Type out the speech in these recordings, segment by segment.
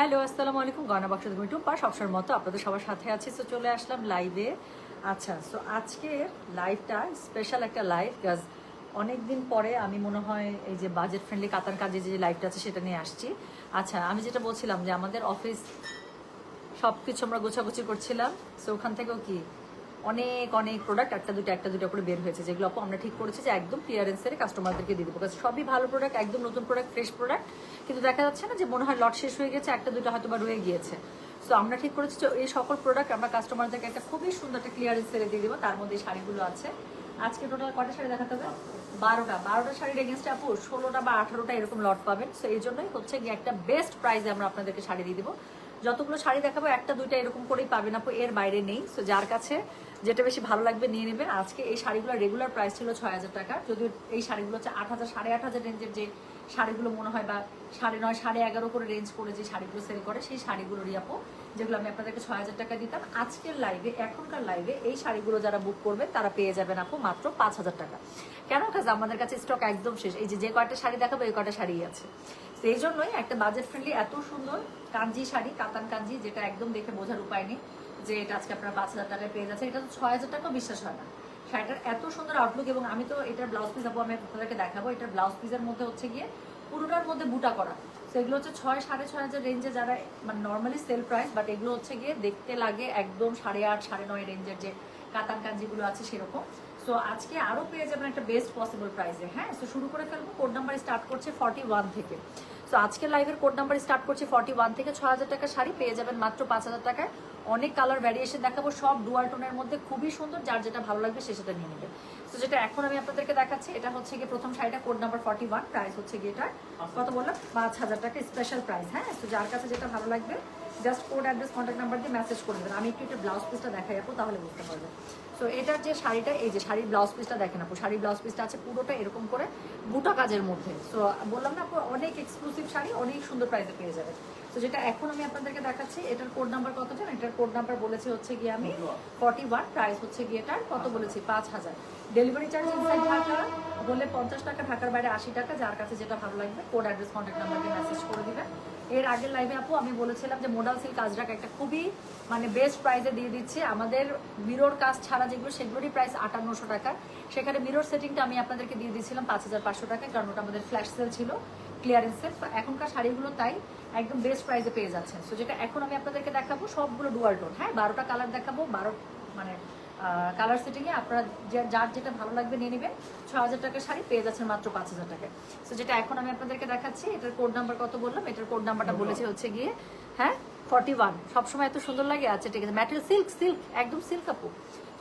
Hello, আসসালামু আলাইকুম। গয়না বাক্স তুমি টুম্পা সবসময়ের মতো আপনাদের সবার সাথে আছি। তো চলে আসলাম লাইভে। আচ্ছা, সো আজকের লাইভটা স্পেশাল একটা লাইভ, বিকজ অনেকদিন পরে আমি মনে হয় এই যে বাজেট ফ্রেন্ডলি কাতান কাজে যে লাইভটা আছে সেটা নিয়ে আসছি। আচ্ছা, আমি যেটা বলছিলাম যে আমাদের অফিস সব কিছু আমরা গোছাগুছি করছিলাম, সো ওখান থেকেও কি অনেক অনেক প্রোডাক্ট একটা দুটো করে বের হয়েছে, যেগুলো আপু আমরা ঠিক করেছি যে একদম ক্লিয়ারেন্সের কাস্টমারদেরকে দিয়ে দেবো। কারণ সবই ভালো প্রোডাক্ট, একদম নতুন প্রোডাক্ট, ফ্রেশ প্রোডাক্ট, কিন্তু দেখা যাচ্ছে না যে মনে হয় লট শেষ হয়ে গেছে, একটা দুটো হয়তো বা রয়ে গিয়েছে। সো আমরা ঠিক করেছি যে এই সকল প্রোডাক্ট আমরা কাস্টমারদেরকে একটা খুবই সুন্দর একটা ক্লিয়ারেন্স সেলে দিয়ে দেবো। তার মধ্যে এই শাড়িগুলো আছে। আজকে টোটাল কটা শাড়ি দেখাতে হবে? 12টা শাড়ির এগেনস্টে আপু 16টা বা 18টা এরকম লট পাবেন। সো এই জন্যই হচ্ছে গিয়ে একটা বেস্ট প্রাইসে আমরা আপনাদেরকে শাড়ি দিয়ে দেবো। যতগুলো শাড়ি দেখাবো একটা দুইটা এরকম করেই পাবেন আপু, এর বাইরে নেই। সো যার কাছে যেটা বেশি ভালো লাগবে নিয়ে নেবেন। আজকে এই শাড়িগুলোর রেগুলার প্রাইস ছিল 6,000 টাকা, যদিও এই শাড়িগুলো হচ্ছে 8,000 8,500 রেঞ্জের যে শাড়িগুলো মনে হয়, বা 9.5 11.5 করে রেঞ্জ করে যে শাড়িগুলো সেল করে, সেই শাড়িগুলোরই আপু, যেগুলো আমি আপনাদেরকে 6,000 টাকা দিতাম, আজকের লাইভে এখনকার লাইভে এই শাড়িগুলো যারা বুক করবে তারা পেয়ে যাবেন আপু মাত্র 5,000 টাকা। কেন? কাজ আমাদের কাছে স্টক একদম শেষ। এই যে কয়টা শাড়ি দেখাবো এই কয়টা শাড়ি আছে। সেই জন্যই একটা বাজেট ফ্রেন্ডলি এত সুন্দর কাঞ্জি শাড়ি, কাতান কাঞ্জি, যেটা একদম দেখে বোঝার উপায় নেই যে এটা আজকে আপনারা 5,000 টাকায় পেয়ে যাচ্ছে। এটা তো 6,000 টাকাও বিশ্বাস হয় না। শাড়িটার এত সুন্দর আউটলুক, এবং আমি তো এটার ব্লাউজ পিস আপু আমি আপনাদেরকে দেখাবো। এটার ব্লাউজ পিসের মধ্যে হচ্ছে গিয়ে পুরোটার মধ্যে বুটা করা। তো এগুলো হচ্ছে 6,000 সাড়ে 6,000 রেঞ্জে, যারা মানে নর্মালি সেল প্রাইস, বাট এগুলো হচ্ছে গিয়ে দেখতে লাগে একদম 8,500 9.5 রেঞ্জের যে কাতান কাঞ্জিগুলো আছে সেরকম। সো আজকে আরও পেয়ে যাবেন একটা বেস্ট পসিবল প্রাইসে। হ্যাঁ, সো শুরু করে ফেলবো। কোড নাম্বার স্টার্ট করছে 41 থেকে। সো আজকের লাইভের কোড নাম্বার স্টার্ট করছে 41 থেকে। 6,000 টাকা শাড়ি পেয়ে যাবেন মাত্র 5,000 টাকায়। অনেক কালার ভ্যারিয়েশন দেখাবো, সব ডুয়াল টোনের মধ্যে, খুবই সুন্দর। যার যেটা ভালো লাগবে সে সেটা নিয়ে নেবে। তো যেটা এখন আমি আপনাদেরকে দেখাচ্ছি, এটা হচ্ছে গিয়ে প্রথম শাড়িটা, কোড নাম্বার 41, প্রাইস হচ্ছে গিয়ে এটা কত বললাম? 5,000 টাকা স্পেশাল প্রাইস। হ্যাঁ, তো যার কাছে যেটা ভালো লাগবে just code, address, contact number দিয়ে মেসেজ করে দেবেন। আমি একটু ব্লাউজ পিসটা দেখাই আপু, তাহলে বুঝতে পারবেন। তো এটার যে শাড়িটা, এই যে শাড়ির ব্লাউজ পিসটা দেখেন আপু, শাড়ির ব্লাউজ পিসটা আছে পুরোটা এরকম করে বুটা কাজের মধ্যে। সো বললাম না আপু, অনেক এক্সক্লুসিভ শাড়ি, অনেক সুন্দর প্রাইসে পেয়ে যাবে। তো যেটা এখন আমি আপনাদেরকে দেখাচ্ছি, এটার কোড নাম্বার কত জানেন? এটার কোড নাম্বার বলেছে হচ্ছে গিয়ে আমি 41, প্রাইস হচ্ছে গিয়ে এটার কত বলেছি? 5,000। ডেলিভারি চার্জ ইনসাইড ঢাকা বললে 50 টাকা, ঢাকার বাইরে 80 টাকা। যার কাছে যেটা ভালো লাগবে কোড, অ্যাড্রেস, কন্ট্যাক্ট নাম্বার দিয়ে মেসেজ করে দিবেন। এর আগের লাইভে আপু আমি বলেছিলাম যে মোডাল সিল্ক আজরাক একটা খুবই মানে বেস্ট প্রাইসে দিয়ে দিচ্ছি। আমাদের মিরর কাজ ছাড়া যেগুলো, সেগুলোরই প্রাইস 5,800 টাকা। সেখানে মিরর সেটিংটা আমি আপনাদেরকে দিয়ে দিয়েছিলাম 5,500 টাকায়, কারণ ওটা আমাদের ফ্ল্যাশ সেল ছিল, ক্লিয়ারেন্স সেল। এখনকার শাড়িগুলো তাই একদম বেস্ট প্রাইসে পেয়ে যাচ্ছেন। সো যেটা এখন আমি আপনাদেরকে দেখাবো সবগুলো ডুয়াল টোন। হ্যাঁ, 12টা কালার দেখাবো, 12 মানে কালার সেটিংয়ে আপনারা যার যেটা ভালো লাগবে নিয়ে নেবেন। 6,000 টাকার শাড়ি পেয়ে যাচ্ছেন মাত্র 5,000 টাকায়। সো যেটা এখন আমি আপনাদেরকে দেখাচ্ছি, এটার কোড নাম্বার কত বললাম? এটার কোড নাম্বারটা বলেছে হচ্ছে গিয়ে, হ্যাঁ, 41। সবসময় এত সুন্দর লাগে। আচ্ছা ঠিক আছে, ম্যাটেরিয়াল সিল্ক, একদম সিল্ক আপু,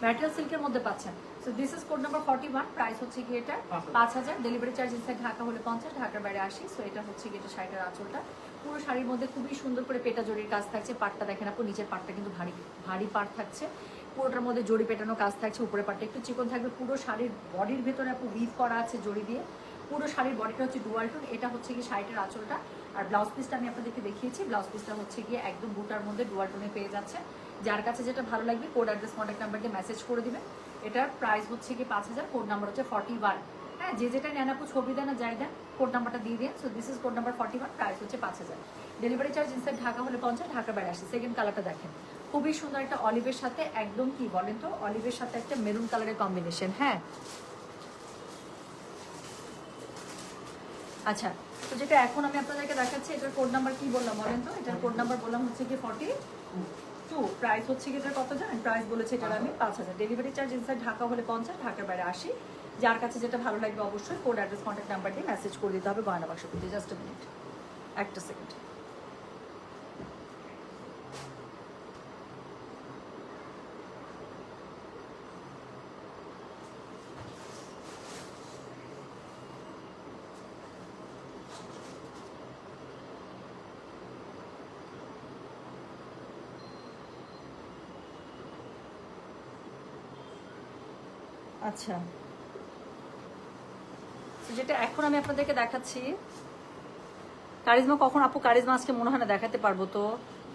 ম্যাটেরিয়াল সিল্কের মধ্যে পাচ্ছেন। So this is code number 41, price হচ্ছে গিয়ে এটা 5,000। ডেলিভারি চার্জ ইনসাইড ঢাকা হলে 50, ঢাকার বাইরে 80। সো এটা হচ্ছে গিয়ে এটা শাড়িটার আঁচলটা। পুরো শাড়ির মধ্যে খুবই সুন্দর করে পেটা জরির কাজ থাকছে। পাটটা দেখেন আপু, নিচের পাটটা কিন্তু ভারী ভারী পাট থাকছে। পুরোটার মধ্যে জড়ি পেটানো কাজ থাকছে, উপরে পাটটা একটু চিকন থাকবে। পুরো শাড়ির বডির ভেতরে আপু উইভ করা আছে জড়ি দিয়ে। পুরো শাড়ির বডিটা হচ্ছে ডুয়াল টোন। এটা হচ্ছে গিয়ে শাড়িটার আঁচলটা। আর ব্লাউজ পিসটা আমি আপনাদেরকে দেখিয়েছি, ব্লাউজ পিসটা হচ্ছে গিয়ে একদম বুটার মধ্যে ডুয়াল টোনে পেয়ে যাচ্ছে। যার কাছে যেটা ভালো লাগবে কোড, অ্যাড্রেস, কন্ট্যাক্ট নাম্বার দিয়ে মেসেজ করে দিবেন। এটার প্রাইস হচ্ছে গিয়ে 5,000, কোড নাম্বার হচ্ছে 41। হ্যাঁ, যে যেটা নেন আপু, ছবি দেন, যাই দেন, কোড নাম্বারটা দিয়ে দিন। So this is code number 41, price হচ্ছে 5,000। ডেলিভারি চার্জ ইনসাইড ঢাকা হলে 50, ঢাকার বাইরে 80। সেকেন্ড কালারটা দেখেন, খুবই সুন্দর একটা অলিভের সাথে একদম কি বলেন তো, অলিভের সাথে একটা মেরুন কালারের কম্বিনেশন। হ্যাঁ, আচ্ছা, তো যেটা এখন আমি আপনাদেরকে দেখাচ্ছি, এটার কোড নাম্বার কি বললাম বলেন তো? এটার কোড নাম্বার বললাম হচ্ছে কি 42, প্রাইস হচ্ছে কি এটার কত জানেন? প্রাইস বলেছে এটার আমি 5,000। ডেলিভারি চার্জ ইনসাইড ঢাকা হলে 50, ঢাকার বাইরে 80। যার কাছে যেটা ভালো লাগবে অবশ্যই কোড, অ্যাড্রেস, কন্ট্যাক্ট নাম্বার দিয়ে মেসেজ করে দিতে হবে গয়না বাক্স পেজে। জাস্ট মিনিট, একটা সেকেন্ড। আচ্ছা, তো যেটা এখন আমি আপনাদেরকে দেখাচ্ছি, কারিজমা কখন আপু? কারিজমা আজকে মনে হয় না দেখাতে পারবো, তো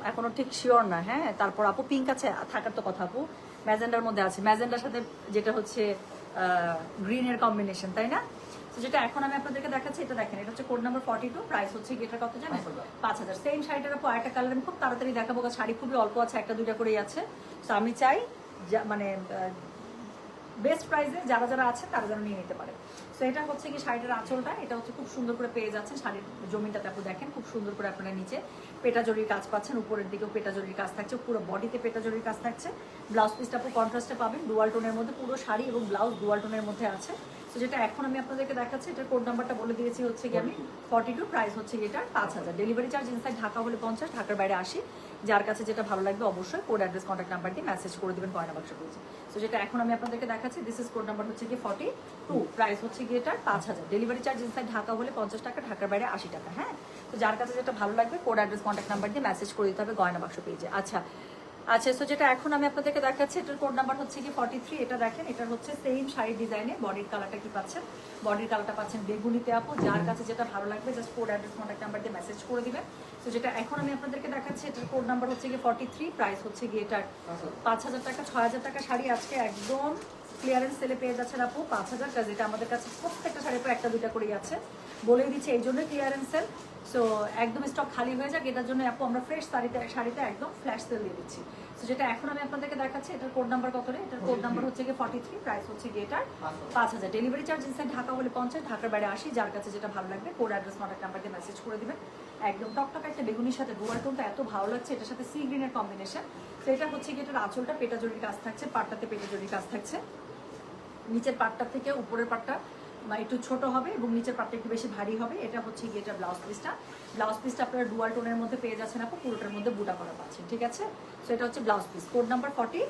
এখনো ঠিক শিওর না। হ্যাঁ, তারপর আপু পিঙ্ক আছে, থাকার তো কথা আপু, ম্যাজেন্ডার মধ্যে আছে, ম্যাজেন্ডার সাথে যেটা হচ্ছে গ্রিনের কম্বিনেশন, তাই না? তো যেটা এখন আমি আপনাদেরকে দেখাচ্ছি, এটা দেখেন, এটা হচ্ছে কোড নাম্বার 42, প্রাইস হচ্ছে গেটার কত জানেন? 5000। সেম শাড়িটার উপর আরেকটা কালার আমি খুব তাড়াতাড়ি দেখাবো, শাড়ি খুবই অল্প আছে, একটা দুইটা করেই আছে। তো আমি চাই মানে বেস্ট প্রাইসে যারা যারা আছে তারা যেন নিয়ে নিতে পারে। সো এটা হচ্ছে কি শাড়িটার আঁচলটা, এটা হচ্ছে খুব সুন্দর করে পেয়ে যাচ্ছেন। শাড়ির জমিটাতে আপনি দেখেন খুব সুন্দর করে আপনারা নিচে পেটা জরির কাজ পাচ্ছেন, উপরের দিকেও পেটা জরির কাজ থাকছে, পুরো বডিতে পেটা জরির কাজ থাকছে। ব্লাউজ পিসটা আপনি কন্ট্রাস্টে পাবেন, ডুয়াল টোনের মধ্যে, পুরো শাড়ি এবং ব্লাউজ ডুয়াল টোনের মধ্যে আছে। তো যেটা এখন আমি আপনাদেরকে দেখাচ্ছি, এটার কোড নাম্বারটা বলে দিয়েছি হচ্ছে কি আমি 42, প্রাইস হচ্ছে এটার 5000। ডেলিভারি চার্জ ইনসাইড ঢাকা হলে 50, ঢাকার বাইরে 80। যার কাছে যেটা ভালো লাগবে অবশ্যই কোড অ্যাড্রেস কন্ট্যাক্ট নাম্বার দিয়ে মেসেজ করে দেবেন গয়না বাক্স পেজে। তো যেটা এখন আমি আপনাদেরকে দেখাচ্ছি, দিস ইজ কোড নাম্বার হচ্ছে কি 42, প্রাইস হচ্ছে কি এটার 5000। ডেলিভারি চার্জ ইনসাইড ঢাকা হলে 50 টাকা, ঢাকার বাইরে 80 টাকা। হ্যাঁ, তো যার কাছে যেটা ভালো লাগবে কোড অ্যাড্রেস কন্ট্যাক্ট নাম্বার দিয়ে মেসেজ করে দিতে হবে গয়না বাক্স পেজে। আচ্ছা, সো যেটা এখন আমি আপনাদেরকে দেখাচ্ছি, এটার কোড নাম্বার হচ্ছে কি 43। এটা দেখেন, এটা হচ্ছে সেম শাড়ির ডিজাইনে, বডির কালারটা কি পাচ্ছেন? বডির কালারটা পাচ্ছেন বেগুনিতে আপু। যার কাছে যেটা ভালো লাগবে just code address contact number দিয়ে মেসেজ করে দিবেন। তো যেটা এখন আমি আপনাদেরকে দেখাচ্ছি, এটার কোড নাম্বার হচ্ছে কি 43, প্রাইস হচ্ছে গিয়ে এটার 5000 টাকা। 6000 টাকা শাড়ি আজকে একদম ক্লিয়ারেন্স সেলে পেয়ে যাচ্ছেন আপু 5000 টাকা। যেটা আমাদের কাছে প্রত্যেকটা শাড়ির পর একটা দুইটা করেই আছে, বলেই দিচ্ছি এই জন্য ক্লিয়ারেন্স সেল। সো একদম স্টক খালি হয়ে যাক, এটার জন্য আপু আমরা ফ্রেশ শাড়িতে একদম ফ্ল্যাশ সেল দিয়ে দিচ্ছি। তো যেটা এখন আমি আপনাদেরকে দেখাচ্ছি, এটার কোড নাম্বার কত রে? এটার কোড নাম্বার হচ্ছে গিয়ে 43, প্রাইস হচ্ছে গিয়ে এটার 5000। ডেলিভারি চার্জ ইনসাইড ঢাকা হলে 50, ঢাকার বাইরে 80। যার কাছে যেটা ভালো লাগবে কোড অ্যাড্রেস কন্ট্যাক্ট নাম্বার দিয়ে মেসেজ করে দিবেন। একদম টকটকা একটা বেগুনির সাথে ডুয়াল টোনটা এত ভালো লাগছে, এটার সাথে সি গ্রিনের কম্বিনেশন। তো এটা হচ্ছে গিয়ে এটার আঁচলটা পেটা জরির কাজ থাকছে, পাটটাতে পেটা জরির কাজ থাকছে। নিচের পাটটা থেকে উপরের পাটটা একটু ছোট হবে এবং নিচের পাটটা একটু বেশি ভারী হবে। এটা হচ্ছে গিয়ে এটা ব্লাউজ পিসটা। ব্লাউজ পিসটা আপনারা ডুয়াল টোনের মধ্যে পেয়ে যাচ্ছেন আপু, পুরোটার মধ্যে বুটা করা পাচ্ছেন, ঠিক আছে? সো এটা হচ্ছে blouse piece, code number 43,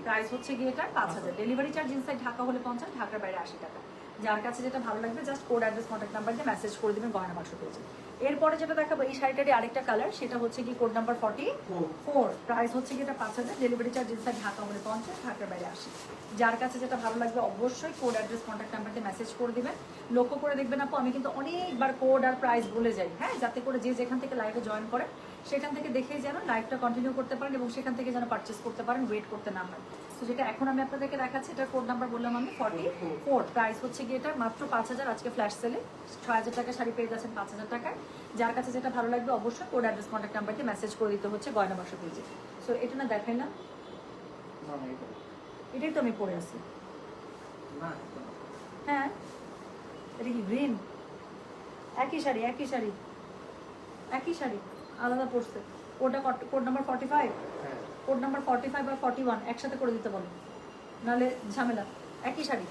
price হচ্ছে গিয়ে এটা 5000। ডেলিভারি চার্জ ইনসাইড ঢাকা হলে 50, ঢাকার বাইরে 80 টাকা। যার কাছে যেটা ভালো লাগবে just code address contact number দিয়ে মেসেজ করে দেবেন গয়না বাক্স পেজে। এরপরে যেটা দেখাবো, এই শাড়িটারই আরেকটা কালার, সেটা হচ্ছে কি কোড নাম্বার 44, প্রাইস হচ্ছে কি এটা 5000। ডেলিভারি চার্জ ইনসাইড ঢাকা হলে 50, ঢাকার বাইরে 80। যার কাছে যেটা ভালো লাগবে অবশ্যই কোড অ্যাড্রেস কন্ট্যাক্ট নাম্বার দিয়ে মেসেজ করে দিবেন। লক্ষ্য করে দেখবেন আপু, আমি কিন্তু অনেকবার কোড আর প্রাইস বলে যাই, হ্যাঁ, যাতে করে যে যেখান থেকে লাইভে জয়েন করে সেখান থেকে দেখেই যেন লাইভটা কন্টিনিউ করতে পারেন এবং সেখান থেকে যেন পারচেস করতে পারেন, ওয়েট করতে না হয়। তো যেটা এখন আমি আপনাদেরকে দেখাচ্ছি, এটার কোড নাম্বার বললাম আমি 44, প্রাইস হচ্ছে গিয়ে এটা মাত্র 5000। আজকে ফ্ল্যাশ সেলে 6000 টাকা শাড়ি পেয়ে যাচ্ছেন 5000 টাকায়। যার কাছে যেটা ভালো লাগবে অবশ্যই কোড অ্যাড্রেস কন্ট্যাক্ট নাম্বার দিয়ে মেসেজ করে দিতে হচ্ছে গয়না বাক্স পেজে। সো এটা না দেখাই না, এটাই তো আমি পরে আছি। হ্যাঁ, এটা কি গ্রিন? একই শাড়ি, একই শাড়ি, একই শাড়ি, আলাদা পড়ছে। ওটা কোড নাম্বার 45, কোড নাম্বার 45 বা 41 একসাথে করে দিতে বলো, নাহলে ঝামেলা। একই শাড়ি।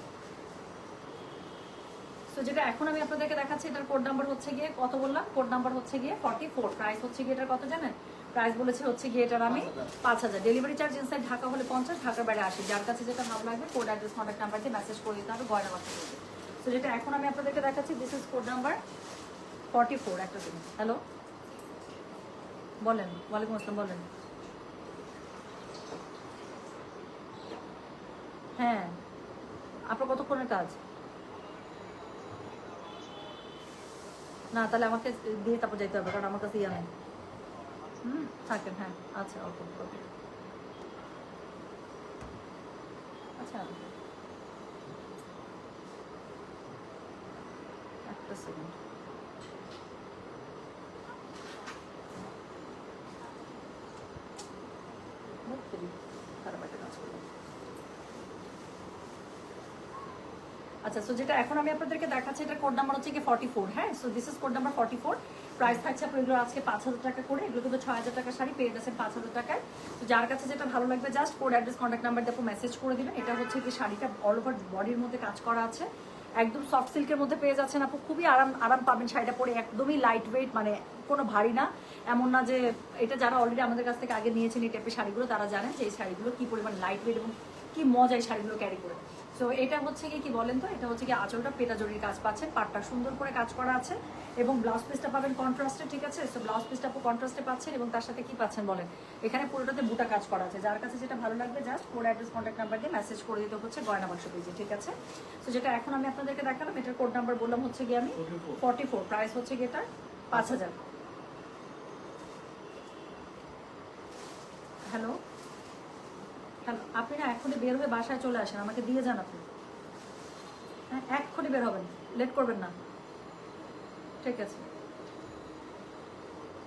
সো যেটা এখন আমি আপনাদেরকে দেখাচ্ছি, এটার কোড নাম্বার হচ্ছে গিয়ে কত বললাম? কোড নাম্বার হচ্ছে গিয়ে 44, প্রাইস হচ্ছে গিয়ে এটার কত জানেন? প্রাইস বলেছে হচ্ছে গিয়ে এটার আমি 5000। ডেলিভারি চার্জ ইনসাইড ঢাকা হলে 50, ঢাকার বাইরে 80। যার কাছে যেটা ভালো লাগবে কোড অ্যাড্রেস কন্ট্যাক্ট নাম্বার দিয়ে মেসেজ করে দিতে হবে গয়না বাক্স পেজে। সো যেটা এখন আমি আপনাদেরকে দেখাচ্ছি, দিস ইজ কোড নাম্বার 44। একটা দিন, হ্যালো বলেন। ওয়ালাইকুম আসসালাম, বলেন। হ্যাঁ, আপনার কতক্ষণের কাজ? না, তাহলে আমাকে দিয়ে তারপর যেতে হবে, কারণ আমার কাছে ইয়া নেই। থাকেন, হ্যাঁ, আচ্ছা, ওকে ওকে। আচ্ছা, একটা সেকেন্ড। খারাপ একটা কাজ করলাম। আচ্ছা, সো যেটা এখন আমি আপনাদেরকে দেখাচ্ছি, এটার কোড নাম্বার হচ্ছে কি 44। হ্যাঁ, so this is code number 44, price থাকছে আপনার এগুলো আজকে 5000 টাকা করে। এগুলো কিন্তু 6000 টাকা শাড়ি পেয়ে যাচ্ছেন 5000 টাকায়। তো যার কাছে যেটা ভালো লাগবে just code address contact number দিয়ে মেসেজ করে দিবেন। এটা হচ্ছে কি শাড়িটা অল ওভার বডির মধ্যে কাজ করা আছে, একদম সফট সিল্কের মধ্যে পেয়ে যাচ্ছেন আপু। খুবই আরাম পাবেন শাড়িটা পরে, একদমই লাইট ওয়েট, মানে কোনো ভারী না, এমন না যে। এটা যারা অলরেডি আমাদের কাছ থেকে আগে নিয়েছেন এই টাইপের শাড়িগুলো, তারা জানেন যে এই শাড়িগুলো কি পরিমাণ লাইট ওয়েট এবং কি মজা এই শাড়িগুলো ক্যারি করে। সো এটা হচ্ছে কি বলেন তো, এটা হচ্ছে কি আঁচলটা পেটা জরির কাজ পাচ্ছেন, পাটটা সুন্দর করে কাজ করা আছে এবং ব্লাউজ পিসটা পাবেন কন্ট্রাস্টে, ঠিক আছে? সো ব্লাউজ পিসটা আপু কন্ট্রাস্টে পাচ্ছেন এবং তার সাথে কি পাচ্ছেন বলেন, এখানে পুরোটাতে বুটা কাজ করা আছে। যার কাছে যেটা ভালো লাগবে just code address contact number দিয়ে মেসেজ করে দিতে হচ্ছে গয়না বাক্স পেজে, ঠিক আছে? সো যেটা এখন আমি আপনাদেরকে দেখালাম, এটার কোড নাম্বার বললাম হচ্ছে গিয়ে আমি 44, প্রাইস হচ্ছে গিয়ে এটা 5000। হ্যালো হ্যালো, আপনি না এখনই বের হয়ে বাসায় চলে আসেন, আমাকে দিয়ে যান আপনি। হ্যাঁ, এক্ষুনি বের হবেন, লেট করবেন না। ঠিক আছে,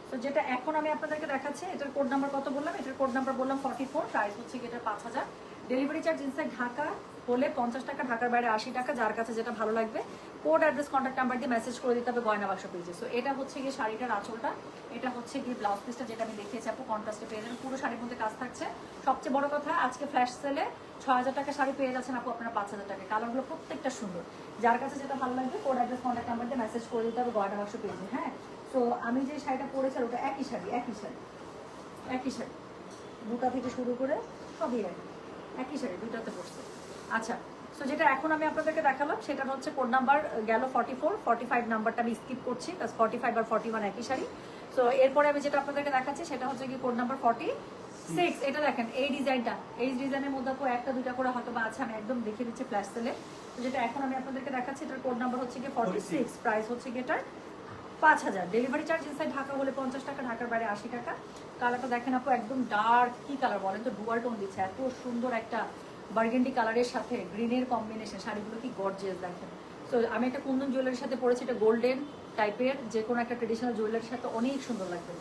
তো যেটা এখন আমি আপনাদেরকে দেখাচ্ছি, এটার কোড নাম্বার কত বললাম? এটার কোড নাম্বার বললাম 44, প্রাইস হচ্ছে কি এটা 5000। ডেলিভারি চার্জ ইনসাইড ঢাকা হলে 50 টাকা, ঢাকার বাইরে 80 টাকা। যার কাছে যেটা ভালো লাগবে কোড, অ্যাড্রেস, কন্ট্যাক্ট নাম্বার দিয়ে মেসেজ করে দিতে হবে গয়না বাক্স পেজে। সো এটা হচ্ছে গিয়ে শাড়িটার আঁচলটা, এটা হচ্ছে গিয়ে ব্লাউজ পিসটা যেটা আমি দেখিয়েছি আপু, কন্ট্রাস্টে পেয়ে যাবেন, পুরো শাড়ির মধ্যে কাজ থাকছে। সবচেয়ে বড় কথা, আজকে ফ্ল্যাশ সেলে 6000 টাকা শাড়ি পেয়ে যাচ্ছেন আপু আপনারা 5000 টাকা। কালারগুলো প্রত্যেকটা সুন্দর। যার কাছে যেটা ভালো লাগবে কোড, অ্যাড্রেস, কন্ট্যাক্ট নাম্বার দিয়ে মেসেজ করে দিতে হবে গয়না বাক্স পেজে। হ্যাঁ, তো আমি যে শাড়িটা পরেছি ওটা একই শাড়ি, বুটা থেকে শুরু করে সবই একই শাড়ি, দুটাতে পড়ছে। আচ্ছা, সো যেটা এখন আমি আপনাদেরকে দেখালাম সেটা হচ্ছে কোড নাম্বার গেল 44, 45 নাম্বারটা আমি স্কিপ করছি, কারণ 45 আর 41 একই শাড়ি। সো এরপরে আমি যেটা আপনাদেরকে দেখাচ্ছি সেটা হচ্ছে কি কোড নাম্বার 46। এটা দেখেন এই ডিজাইনটা, এই ডিজাইনের মধ্যে একটা দুটা করে হয়তো বা আছে, আমি একদম দেখে দিচ্ছি ফ্ল্যাশ সেলে। তো যেটা এখন আমি আপনাদেরকে দেখাচ্ছি এটার কোড নাম্বার হচ্ছে কি 46, প্রাইস হচ্ছে কি এটার 5000। ডেলিভারি চার্জ ইনসাইড ঢাকা হলে 50 টাকা, ঢাকার বাইরে 80 টাকা। কালারটা দেখেন আপু, একদম ডার্ক কি কালার বলেন তো, ডুয়াল টোন দিচ্ছে, এত সুন্দর একটা বার্গেন্ডি কালারের সাথে গ্রিনের কম্বিনেশন। শাড়িগুলো কি গর্জিয়াস দেখেন। তো আমি একটা কুন্দন জুয়েলারির সাথে পরেছি, এটা গোল্ডেন টাইপের, যে কোনো একটা ট্রেডিশনাল জুয়েলারির সাথে অনেক সুন্দর লাগবে।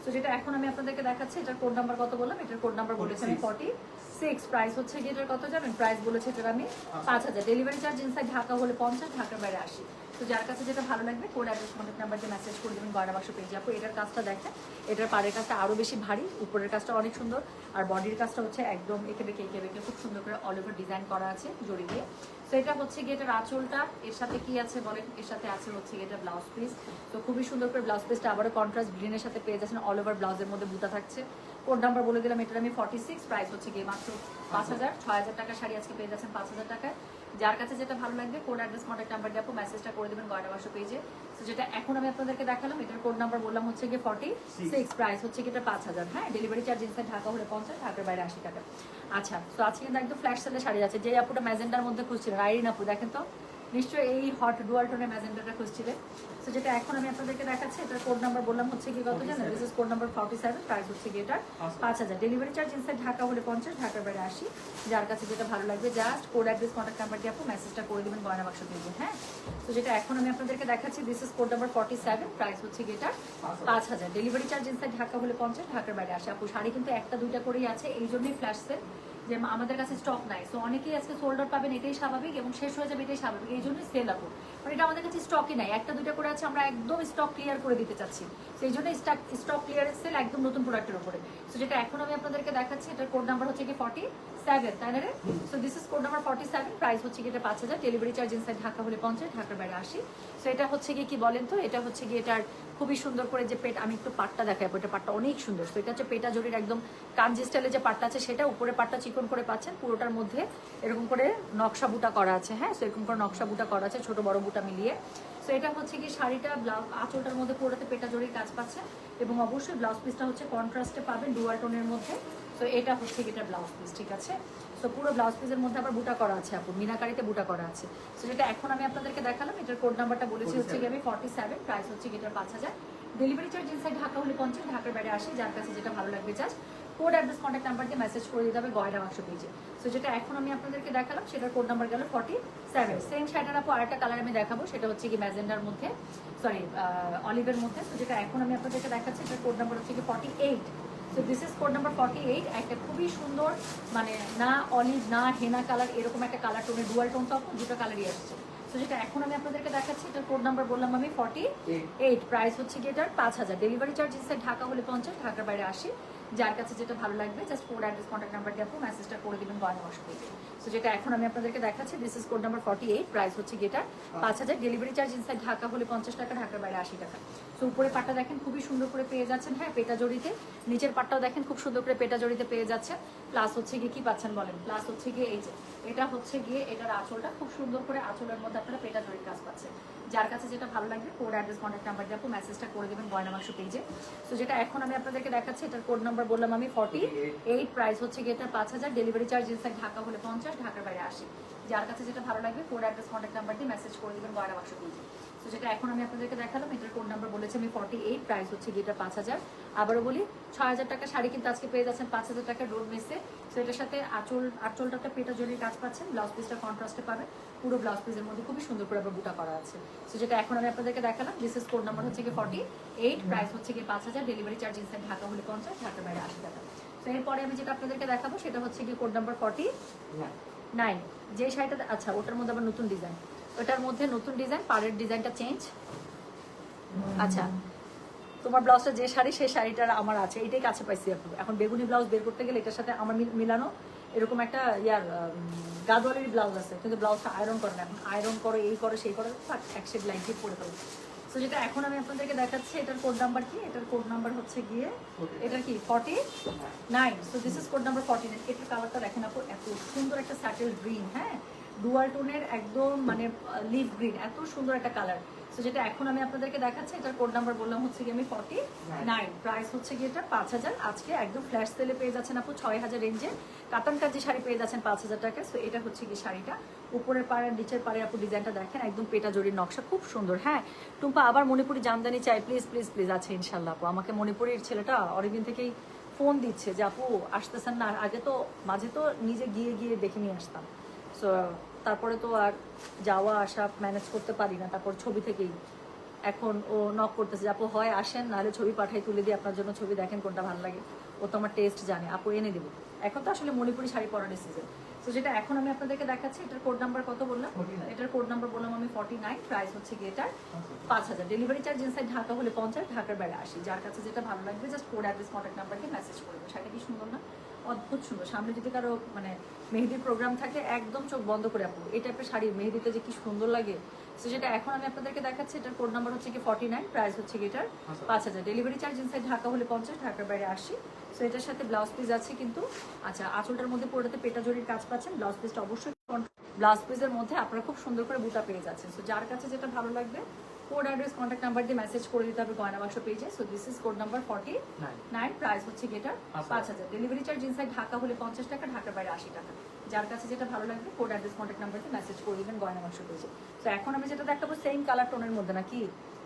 তো যেটা এখন আমি আপনাদেরকে দেখাচ্ছি এটার কোড নাম্বার কত বললাম? এটার কোড নাম্বার বলেছি আমি 46, প্রাইস হচ্ছে কি এটার কত জানেন? প্রাইস বলেছে এটার আমি 5000। ডেলিভারি চার্জ ইনসাইড ঢাকা হলে 50, ঢাকার বাইরে 80। তো যার কাছে যেটা ভালো লাগবে কোড, অ্যাড্রেস, কন্ট্যাক্ট নাম্বার দিয়ে মেসেজ করে দেবেন গয়না বাক্স পেজে। আপু এটার কাজটা দেখেন, এটার পাড়ের কাজটা আরও বেশি ভারী, উপরের কাজটা অনেক সুন্দর, আর বডির কাজটা হচ্ছে একদম এঁকে বেঁকে খুব সুন্দর করে অল ওভার ডিজাইন করা আছে জড়ি দিয়ে। তো এটা হচ্ছে গিয়ে এটার আঁচলটা, এর সাথে কি আছে বলেন? এর সাথে আছে হচ্ছে গিয়ে এটা ব্লাউজ পিস। তো খুবই সুন্দর করে ব্লাউজ পিসটা আবারও কন্ট্রাস্ট গ্রিনের সাথে পেয়ে যাচ্ছেন, অল ওভার ব্লাউজের মধ্যে বুতা থাকছে। কোড নাম্বার বলে দিলাম, এটার আমি 46, প্রাইস হচ্ছে গিয়ে মাত্র 5000। 6000 টাকা শাড়ি আজকে পেয়ে যাচ্ছেন 5000 টাকায়। যার কাছে যেটা ভালো লাগবে কোড, অ্যাড্রেস, কন্ট্যাক্ট নাম্বার দিয়ে আপু মেসেজটা করে দেবেন গয়না বাক্স পেজে। তো যেটা এখন আমি আপনাদেরকে দেখালাম এটার কোড নাম্বার বললাম হচ্ছে গিয়ে 46, প্রাইস হচ্ছে গিয়ে এটা 5000। হ্যাঁ, ডেলিভারি চার্জ ইনসাইড ঢাকা হলে 50, ঢাকার বাইরে 80 টাকা। আচ্ছা, তো আজকে কিন্তু একদম ফ্ল্যাশ সেলে শাড়ি আছে। যে আপুটা ম্যাজেন্ডার মধ্যে খুঁজছিলেন, আইরিন আপু দেখেন তো, নিশ্চয়ই এই হট ডুয়াল টোনের ম্যাজেন্ডাটা খুঁজছিলেন। তো যেটা এখন আমি আপনাদেরকে দেখাচ্ছি এটার কোড নাম্বার বললাম হচ্ছে কি কত জানেন? This is code number 47, price হচ্ছে কি এটা 5000। ডেলিভারি চার্জ ইনসাইড ঢাকা হলে 50, ঢাকার বাইরে 80। যার কাছে যেটা ভালো লাগবে just code, address, contact number দিয়ে আপু মেসেজটা করে দেবেন গয়না বাক্স পেজে। হ্যাঁ, তো যেটা এখন আমি আপনাদেরকে দেখাচ্ছি this is code number 47, price হচ্ছে কি এটা 5000। ডেলিভারি চার্জ ইনসাইড ঢাকা হলে 50, ঢাকার বাইরে 80। আপু শাড়ি কিন্তু একটা দুইটা করেই আছে, এই জন্যই ফ্ল্যাশ সেল, যে আমাদের কাছে স্টক নাই। সো অনেকেই আজকে সোল্ড আউট পাবেন, এটাই স্বাভাবিক, এবং শেষ হয়ে যাবে এটাই স্বাভাবিক, এই জন্যই সেল আপু। মানে এটা আমাদের কাছে স্টকই নাই, একটা দুইটা করে আছে, আমরা একদম স্টক ক্লিয়ার করে দিতে চাচ্ছি। সেই জন্য স্টক ক্লিয়ারেন্স সেল একদম নতুন প্রোডাক্টের উপরে। সো যেটা এখন আমি আপনাদেরকে দেখাচ্ছি এটার কোড নাম্বার হচ্ছে কি 47, তাই না রে? So this is code number 47, price হচ্ছে কি এটা 5000। ডেলিভারি চার্জ ইনসাইড ঢাকা হলে 50, ঢাকার বাইরে 80। সো এটা হচ্ছে গিয়ে কি বলেন তো, এটা হচ্ছে গিয়ে এটার খুবই সুন্দর করে যে পেট, আমি একটু পাটটা দেখাই, এটা পাটটা অনেক সুন্দর। তো এটা হচ্ছে পেটা জরির একদম কাঞ্জি স্টাইলে যে পাটটা আছে সেটা, উপরে পাটটা চিকন করে পাচ্ছেন, পুরোটার মধ্যে এরকম করে নকশা বুটা করা আছে। হ্যাঁ, সো এরকম করে নকশা বুটা করা আছে, ছোট বড় বুটা মিলিয়ে। সো এটা হচ্ছে কি শাড়িটা ব্লাউজ আঁচলটার মধ্যে পুরোটাতে পেটা জরির কাজ পাচ্ছে, এবং অবশ্যই ব্লাউজ পিসটা হচ্ছে কন্ট্রাস্টে পাবেন ডুয়াল টোনের মধ্যে। তো এটা হচ্ছে কি এটা ব্লাউজ পিস, ঠিক আছে? সো পুরো ব্লাউজ পিসের মধ্যে আবার বুটা করা আছে আপু, মিনাকারিতে বুটা করা আছে। সো যেটা এখন আমি আপনাদেরকে দেখালাম এটার কোড নাম্বারটা বলেছি হচ্ছে কি আমি 47, প্রাইস হচ্ছে কি এটার 5000। ডেলিভারি চার্জ ইনসাইড ঢাকা হলে 50, ঢাকার বাইরে 80। যার কাছে যেটা ভালো লাগবে just code, address, contact number দিয়ে মেসেজ করে দিতে হবে গয়না বাক্স পেজে। সো যেটা এখন আমি আপনাদেরকে দেখালাম সেটার কোড নাম্বার গেল 47। সেম শাড়িটার আপু আরেকটা কালার আমি দেখাবো, সেটা হচ্ছে কি ম্যাজেন্ডার মধ্যে, সরি অলিভের মধ্যে। তো যেটা এখন আমি আপনাদেরকে দেখাচ্ছি এটার কোড নাম্বার হচ্ছে কি 48। So this is code number 48। একটা খুবই সুন্দর, মানে না অলিভ না হেনা কালার, এরকম একটা কালার টোনের, ডুয়াল টোন তো দুটো কালারই আসছে। তো যেটা এখন আমি আপনাদেরকে দেখাচ্ছি এটার কোড নাম্বার বললাম আমি 48, প্রাইস হচ্ছে কি এটার 5000। ডেলিভারি চার্জ ইনসাইড ঢাকা হলে 50, ঢাকার বাইরে 80। যার কাছে যেটা ভালো লাগবে just code, address, contact number দিয়ে আপু মেসেজটা করে দেবেন গয়না বাক্স পেজে। সো যেটা এখন আমি আপনাদেরকে দেখাচ্ছি this is code number 48, price হচ্ছে কি এটা 5000। ডেলিভারি চার্জ ইনসাইড ঢাকা হলে 50 টাকা, ঢাকার বাইরে 80 টাকা। সো উপরে পাটটা দেখেন খুবই সুন্দর করে পেয়ে যাচ্ছেন, হ্যাঁ পেটা জড়িতে, নিচের পাটটাও দেখেন খুব সুন্দর করে পেটা জড়িতে পেয়ে যাচ্ছেন। প্লাস হচ্ছে গিয়ে কি পাচ্ছেন বলেন? প্লাস হচ্ছে গিয়ে এই যে এটা হচ্ছে গিয়ে এটার আঁচলটা খুব সুন্দর করে, আঁচলের মধ্যে আপনারা পেটা জড়ির কাজ পাচ্ছেন। যার কাছে যেটা ভালো লাগবে কোড, অ্যাড্রেস, কন্ট্যাক্ট নাম্বার দিয়ে আপু মেসেজটা করে দেবেন গয়না বাক্স পেজে। সো যেটা এখন আমি আপনাদেরকে দেখাচ্ছি এটার কোড নাম্বার বললাম আমি 48, প্রাইস হচ্ছে গিয়ে এটা 5000। ডেলিভারি চার্জ ইনসাইড ঢাকা হলে 50, ঢাকার বাইরে 80। যার কাছে যেটা ভালো লাগবে কোড, অ্যাড্রেস, কন্ট্যাক্ট নাম্বার দিয়ে মেসেজ করে দেবেন গয়না বাক্স পেজে। সো তো যেটা এখন আমি আপনাদেরকে দেখালাম, এটার কোড নাম্বার বলেছি আমি 48, প্রাইস হচ্ছে গিয়ে এটা 5000। আবারও বলি 6000 টাকা শাড়ি কিন্তু আজকে পেয়ে যাচ্ছেন 5000 টাকা রোড মেসে। তো এটার সাথে আঁচলটা একটা পেটা জরির কাজ পাচ্ছেন, ব্লাউজ পিসটা কন্ট্রাস্টে পাবেন, পুরো ব্লাউজ পিসের মধ্যে খুবই সুন্দর করে আবার বুটা করা আছে। তো যেটা এখন আমি আপনাদেরকে দেখালাম, দিস ইজ কোড নাম্বার হচ্ছে গিয়ে 48, প্রাইস হচ্ছে গিয়ে 5000, ডেলিভারি চার্জ ইনসাইড ঢাকা হলে 50, ঢাকার বাইরে 80 টাকা। তো এরপরে আমি যেটা আপনাদেরকে দেখাবো সেটা হচ্ছে গিয়ে কোড নাম্বার 49, যে শাড়িটা, আচ্ছা ওটার মধ্যে আবার নতুন ডিজাইন, ওটার মধ্যে নতুন ডিজাইন, পাড়ের ডিজাইনটা চেঞ্জ। আচ্ছা, তোমার ব্লাউজটা যে শাড়ি সেই শাড়িটার আমার আছে, এইটাই কাছে পাইছি আপু। এখন বেগুনি ব্লাউজ বের করতে গেলে এটার সাথে আমার মিলানো এরকম একটা গাদোয়ালের ব্লাউজ আছে, কিন্তু ব্লাউজটা আয়রন করে না। এখন আয়রন করো, এই করো সেই করো, এক শেড লাইন দিয়ে পরে ফেলো। তো যেটা এখন আমি আপনাদেরকে দেখাচ্ছি, এটার কোড নাম্বার কি, এটার কোড নাম্বার হচ্ছে গিয়ে এটার কি 49। So this is code number 49। এটার কালারটা দেখেন আপু, এত সুন্দর একটা স্যাটেল গ্রিন, হ্যাঁ ডুয়াল টোনের একদম মানে লিভ গ্রিন, এত সুন্দর একটা কালার। সো যেটা এখন আমি আপনাদেরকে দেখাচ্ছি, এটার কোড নাম্বার বললাম হচ্ছে গিয়ে আমি 49, প্রাইস হচ্ছে গিয়ে এটা 5000। আজকে একদম ফ্ল্যাশ সেলে পেয়ে যাচ্ছেন আপু 6000 রেঞ্জে কাতান কাজি শাড়ি পেয়ে যাচ্ছেন 5000 টাকা। সো এটা হচ্ছে গিয়ে শাড়িটা, উপরের পাড়ে নিচের পাড়ে আপু ডিজাইনটা দেখেন, একদম পেটা জরির নকশা, খুব সুন্দর। হ্যাঁ টুম্পা আবার মণিপুরি জামদানি চাই, প্লিজ প্লিজ প্লিজ। আছে ইনশাল্লাহ আপু, আমাকে মণিপুরির ছেলেটা অনেকদিন থেকেই ফোন দিচ্ছে যে আপু আসতেছেন না। আগে তো মাঝে তো নিজে গিয়ে গিয়ে দেখে নিয়ে আসতাম, সো তারপরে তো আর যাওয়া আসা ম্যানেজ করতে পারি না। তারপর ছবি থেকেই এখন ও নক করতেছে, আপু হয় আসেন, নাহলে ছবি পাঠাই, তুলে দিই আপনার জন্য, ছবি দেখেন কোনটা ভালো লাগে। ও তো আমার টেস্ট জানে, আপু এনে দেবো। এখন তো আসলে মণিপুরি শাড়ি পরার সিজন। তো যেটা এখন আমি আপনাদেরকে দেখাচ্ছি, এটার কোড নাম্বার কত বললাম, এটার কোড নাম্বার বললাম আমি 49, প্রাইস হচ্ছে গিয়ে এটার 5000, ডেলিভারি চার্জ ইনসাইড ঢাকা হলে 50, ঢাকার বাইরে 80। যার কাছে যেটা ভালো লাগবে জাস্ট কোড অ্যাড্রেস কন্ট্যাক্ট নাম্বারকে মেসেজ করবেন। শাড়িটা কি সুন্দর না, অদ্ভুত সুন্দর। সামনে যদি কারো মানে মেহেদির প্রোগ্রাম থাকে, একদম চোখ বন্ধ করে আপু এই টাইপের শাড়ি মেহেদিতে যে কি সুন্দর লাগে। তো যেটা এখন আমি আপনাদেরকে দেখাচ্ছি, এটার কোড নাম্বার হচ্ছে কি 49, প্রাইস হচ্ছে কি এটার 5000, ডেলিভারি চার্জ ইনসাইড ঢাকা হলে 50, ঢাকার বাইরে 80। সো এটার সাথে ব্লাউজ পিস আছে কিন্তু, আচ্ছা আঁচলটার মধ্যে পুরোটাতে পেটা জরির কাজ পাচ্ছেন, ব্লাউজ পিসটা অবশ্যই ব্লাউজ পিসের মধ্যে আপনারা খুব সুন্দর করে বুটা পেয়ে যাচ্ছেন। সো যার কাছে যেটা ভালো লাগবে কোড অ্যাড্রেস কন্ট্যাক্ট নাম্বার দিয়ে মেসেজ করে দিতে হবে গয়না বাক্স পেজে। So this is code number 49, price হচ্ছে কি এটা 5000, ডেলিভারি চার্জ ইনসাইড ঢাকা হলে 50 টাকা, ঢাকার বাইরে 80 টাকা। যার কাছে যেটা ভালো লাগবে কোড অ্যাড্রেস কন্ট্যাক্ট নাম্বার দিয়ে মেসেজ করে দিবেন গয়না বাক্স পেজে। তো এখন আমি যেটা দেখাবো সেম কালার টোনের মধ্যে নাকি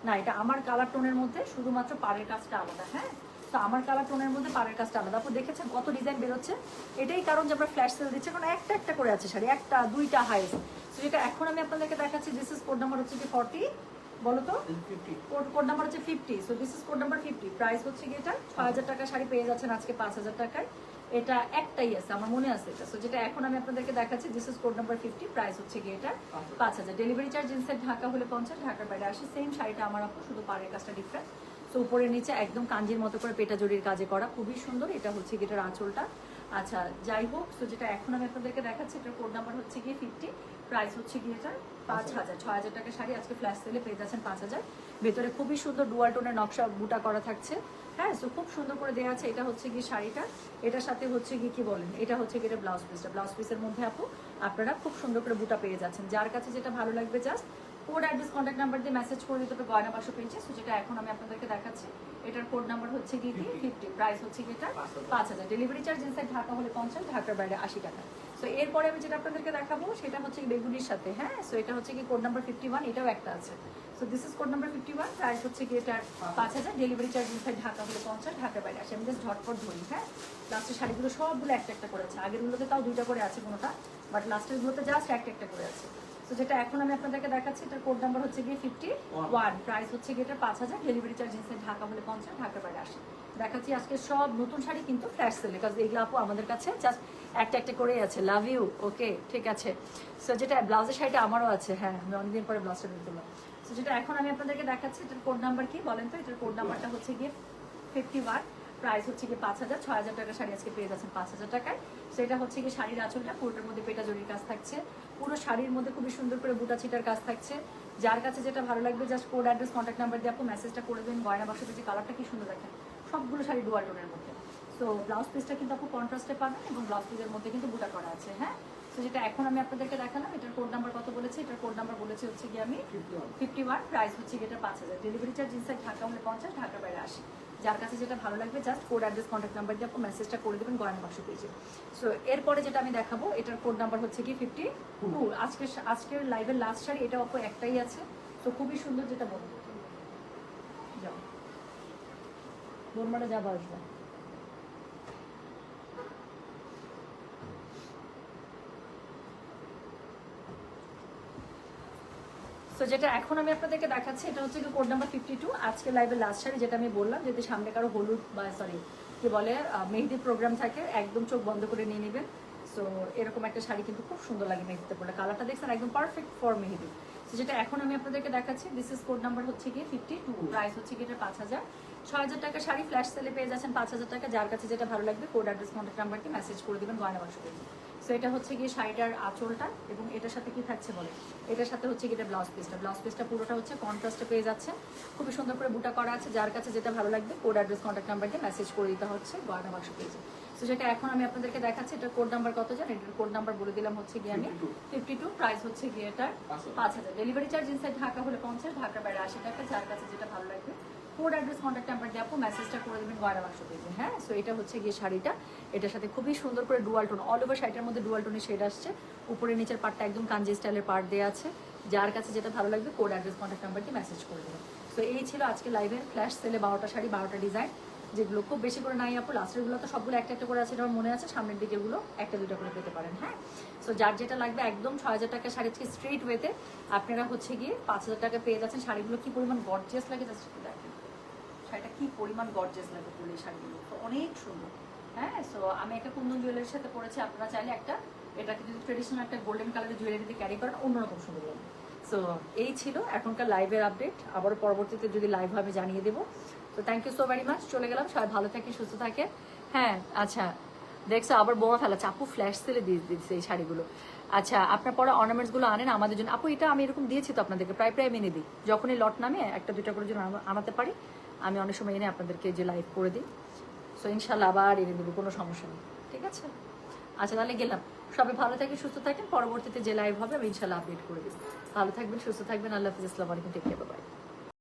না, এটা আমার কালার টোনের মধ্যে, শুধুমাত্র পাড়ের কাজটা আলাদা। হ্যাঁ তো আমার কালার টোনের মধ্যে পাড়ের কাজটা আলাদা। আপু দেখেছেন কত ডিজাইন বেরোচ্ছে, এটাই কারণ যে আমরা ফ্ল্যাশ সেল দিচ্ছি, কারণ একটা একটা করে আছে শাড়ি, একটা দুইটা হাইস। তো যেটা এখন আমি আপনাদেরকে দেখাচ্ছি, দিস ইজ কোড নাম্বার হচ্ছে কি 40, বলো তো কোড নাম্বার হচ্ছে 50। So this is code number 50, price হচ্ছে কি এটা 6000 টাকা শাড়ি পেয়ে যাচ্ছেন আজকে 5000 টাকায়। এটা একটাই আছে আমার মনে আছে এটা। সো যেটা এখন আমি আপনাদেরকে দেখাচ্ছি, this is code number 50, price হচ্ছে কি এটা 5000, ডেলিভারি চার্জ ইনসাইড ঢাকা হলে 50, ঢাকার বাইরে 80। সেম শাড়িটা আমার আপু, শুধু পাড়ের কাজটা ডিফারেন্ট। সো উপরে নিচে একদম কাঞ্জির মতো করে পেটা জরির কাজে করা, খুবই সুন্দর। এটা হচ্ছে কি এটার আঁচলটা। আচ্ছা যাই হোক, সো যেটা এখন আমি আপনাদেরকে দেখাচ্ছি, এটার কোড নাম্বার হচ্ছে গিয়ে 50, প্রাইস হচ্ছে গিয়ে এটা 5000, 6000 টাকা শাড়ি আজকে ফ্ল্যাশ সেলে পেয়ে যাচ্ছেন 5000। ভেতরে খুবই সুন্দর ডুয়াল টোনের নকশা বুটা করা থাকছে। হ্যাঁ সো খুব সুন্দর করে দেওয়া আছে। এটা হচ্ছে গিয়ে শাড়িটা, এটার সাথে হচ্ছে গিয়ে কি বলেন, এটা হচ্ছে গিয়ে এটা ব্লাউজ পিসটা, ব্লাউজ পিসের মধ্যে আপু আপনারা খুব সুন্দর করে বুটা পেয়ে যাচ্ছেন। যার কাছে যেটা ভালো লাগবে just code address contact number দিয়ে মেসেজ করে দিতে হবে গয়না বাক্স পেয়েছে। সো যেটা এখন আমি আপনাদেরকে দেখাচ্ছি, এটার কোড নাম্বার হচ্ছে গিয়ে 50, প্রাইস হচ্ছে গিয়ে এটা 5000, ডেলিভারি চার্জ ইনসাইড ঢাকা হলে 50, ঢাকার বাইরে 80 টাকা। সো এরপরে আমি যেটা আপনাদেরকে দেখাবো সেটা হচ্ছে বেগুনির সাথে। হ্যাঁ সো এটা হচ্ছে কি কোড নাম্বার 51, এটাও একটা আছে। So this is code number 51, price হচ্ছে গিয়ে এটা 5000, ডেলিভারি চার্জ ইনসাইড ঢাকা হলে 50, ঢাকার বাইরে 80। আমি জাস্ট ঝটপট ধরি। হ্যাঁ লাস্টের শাড়িগুলো সবগুলো একটা একটা করে আছে, আগেরগুলোতে তাও দুইটা করে আছে কোনোটা, বাট লাস্টেরগুলোতে জাস্ট একটা একটা করে আছে। তো যেটা এখন আমি আপনাদেরকে দেখাচ্ছি, এটার কোড নাম্বার হচ্ছে গিয়ে 51, প্রাইস হচ্ছে গিয়ে এটা 5000, ডেলিভারি চার্জ ইনসাইড ঢাকা হলে 50, ঢাকার বাইরে 80। দেখাচ্ছি আজকে সব নতুন শাড়ি কিন্তু ফ্ল্যাশ সেলে, কারণ এগুলো আপু আমাদের কাছে জাস্ট একটা একটা করেই আছে। লাভ ইউ, ওকে ঠিক আছে। সো যেটা ব্লাউজের শাড়িটা আমারও আছে, হ্যাঁ আমি অনেকদিন পরে ব্লাউজটা নিয়ে তুললাম। সো যেটা এখন আমি আপনাদেরকে দেখাচ্ছি, এটার কোড নাম্বার কি বলেন তো, এটার কোড নাম্বারটা হচ্ছে গিয়ে 51, প্রাইস হচ্ছে গিয়ে 5000, 6000 টাকা শাড়ি আজকে পেয়ে যাচ্ছেন 5000 টাকায়। সেটা হচ্ছে গিয়ে শাড়ির আঁচলটা, পুরোটার মধ্যে পেটা জরির কাজ থাকছে, পুরো শাড়ির মধ্যে খুবই সুন্দর করে বুটা ছিটার কাজ থাকছে। যার কাছে যেটা ভালো লাগবে just code address contact number দিয়ে আপু মেসেজটা করে দেবেন গয়না বাক্সতে। যে কালারটা কি সুন্দর দেখেন, সবগুলো শাড়ি ডুয়াল টোনের মধ্যে। সো ব্লাউজ পিসটা কিন্তু আপু কন্ট্রাস্টে পাবেন এবং ব্লাউজ পিসের মধ্যে কিন্তু বুটা করা আছে। হ্যাঁ তো যেটা এখন আমি আপনাদেরকে দেখালাম, এটার কোড নাম্বার কত বলেছে, এটার কোড নাম্বার বলেছে হচ্ছে গিয়ে আমি 51, প্রাইস হচ্ছে গিয়ে এটা 5000, ডেলিভারি চার্জ ইনসাইড ঢাকা হলে 50, ঢাকার বাইরে 80। যার কাছে যেটা ভালো লাগবে just code address contact number দিয়ে আপনি মেসেজটা করে দেবেন গয়না বাক্স পেজে। সো এরপরে যেটা আমি দেখাবো, এটার কোড নাম্বার হচ্ছে কি 52। আজকের লাইভের লাস্ট শাড়ি, এটা অপর একটাই আছে। তো তো খুবই সুন্দর, যেটা বলবো যাও বোরমাটা যাবো আসবে। তো যেটা এখন আমি আপনাদেরকে দেখাচ্ছি এটা হচ্ছে কোড নাম্বার 52, আজকে লাইভের লাস্ট শাড়ি, যেটা আমি বললাম যদি সামনে কারো হলুদ বা সরি কি বলে মেহেদির প্রোগ্রাম থাকে একদম চোখ বন্ধ করে নিয়ে নেবেন। সো এরকম একটা শাড়ি কিন্তু খুব সুন্দর লাগে মেহেদিতে পরলে, কালারটা দেখছেন একদম পারফেক্ট ফর মেহেদি। তো যেটা এখন আমি আপনাদেরকে দেখাচ্ছি দিস ইজ কোড নাম্বার হচ্ছে গিয়ে 52, প্রাইস হচ্ছে গিয়ে এটা 5000। 6000 টাকা শাড়ি ফ্ল্যাশ সেলে পেয়ে যাচ্ছেন 5000 টাকা। যার কাছে যেটা ভালো লাগবে কোড অ্যাড্রেস কন্ট্যাক্ট নাম্বারকে মেসেজ করে দেবেন গয়না বাক্স থেকে। সো এটা হচ্ছে গিয়ে শাড়িটার আঁচলটা, এবং এটার সাথে কি থাকছে বলে, এটার সাথে হচ্ছে গিয়ে ব্লাউজ পিসটা পুরোটা হচ্ছে কন্ট্রাস্টে পেয়ে যাচ্ছে, খুবই সুন্দর করে বুটা করা আছে। যার কাছে যেটা ভালো লাগবে কোড অ্যাড্রেস কন্ট্যাক্ট নাম্বারকে মেসেজ করে দিতে হচ্ছে গয়না বাক্স পেয়েছে। সো যেটা এখন আমি আপনাদেরকে দেখাচ্ছি এটা কোড নাম্বার কত জানেন, এটার কোড নাম্বার বলে দিলাম হচ্ছে গিয়ে আমি 52, প্রাইস হচ্ছে গিয়ে এটা 5000। ডেলিভারি চার্জ ইনসাইড ঢাকা হলে 50, ঢাকার বাইরে 80 টাকা। যার কাছে যেটা ভালো লাগবে কোড অ্যাড্রেস কন্ট্যাক্ট নাম্বার দিয়ে আপু মেসেজটা করে দেবেন গয়না বাক্স পেয়েছে। হ্যাঁ, সো এটা হচ্ছে গিয়ে শাড়িটা, এটার সাথে খুবই সুন্দর করে ডুয়াল টোন, অল ওভার শাড়িটার মধ্যে ডুয়াল টোনের শেড আসছে, উপরে নিচের পার্টটা একদম কাঞ্জি স্টাইলের পার্ট দেওয়া আছে। যার কাছে যেটা ভালো লাগবে কোড অ্যাড্রেস কন্ট্যাক্ট নাম্বারকে মেসেজ করে দেবেন। তো এই ছিল আজকে লাইভের ফ্ল্যাশ সেলে 12টা শাড়ি 12টা ডিজাইন, যেগুলো খুব বেশি করে নাই আপু, লাস্টেরগুলো তো সবগুলো একটা একটা করে আছে এটা আমার মনে আছে, সামনের দিকেগুলো একটা দুটো করে পেতে পারেন। হ্যাঁ, সো যার যেটা লাগবে একদম 6000 টাকা শাড়ি থেকে স্ট্রেট ওয়েতে আপনারা হচ্ছে গিয়ে 5000 টাকা পেয়ে যাচ্ছেন। শাড়িগুলো কি পরিমাণ গর্জিয়াস লাগে জাস্ট দেখেন, শাড়িটা কি পরিমাণ গর্জিয়াস লাগে পরলে, এই শাড়িগুলো তো অনেক সুন্দর। হ্যাঁ, সো আমি একটা কুন্দন জুয়েলারির সাথে পরেছি, আপনারা চাইলে একটা এটাকে যদি ট্রেডিশনাল একটা গোল্ডেন কালারের জুয়েলারি দিয়ে ক্যারি করেন অন্যরকম সুন্দর লাগবে। সো এই ছিল এখনকার লাইভের আপডেট, আবার পরবর্তীতে যদি লাইভ হবে জানিয়ে দেবো। তো thank you so very much, চলে গেলাম, সবাই ভালো থাকে সুস্থ থাকে। হ্যাঁ আচ্ছা, দেখছো আবার বোমা ফেলা, চাপু ফ্ল্যাশ সেলে দিয়ে দিচ্ছে এই শাড়িগুলো। আচ্ছা, আপনার পরে অর্নামেন্টসগুলো আনেন আমাদের জন্য আপু, এটা আমি এরকম দিয়েছি তো আপনাদেরকে, প্রায় প্রায় এনে দিই, যখনই লট নামে একটা দুটা করে জন্য আনাতে পারি আমি অনেক সময় এনে আপনাদেরকে যে লাইভ করে দিই। সো ইনশাল্লাহ আবার এনে দেবো, কোনো সমস্যা নেই, ঠিক আছে। আচ্ছা তাহলে গেলাম, সবাই ভালো থাকেন সুস্থ থাকেন, পরবর্তীতে যে লাইভ হবে আমি ইনশাল্লাহ আপডেট করে দেবো। ভালো থাকবেন সুস্থ থাকবেন, আল্লাহ হাফিজ, আসসালামু আলাইকুম, টেক কেয়ার, বাই।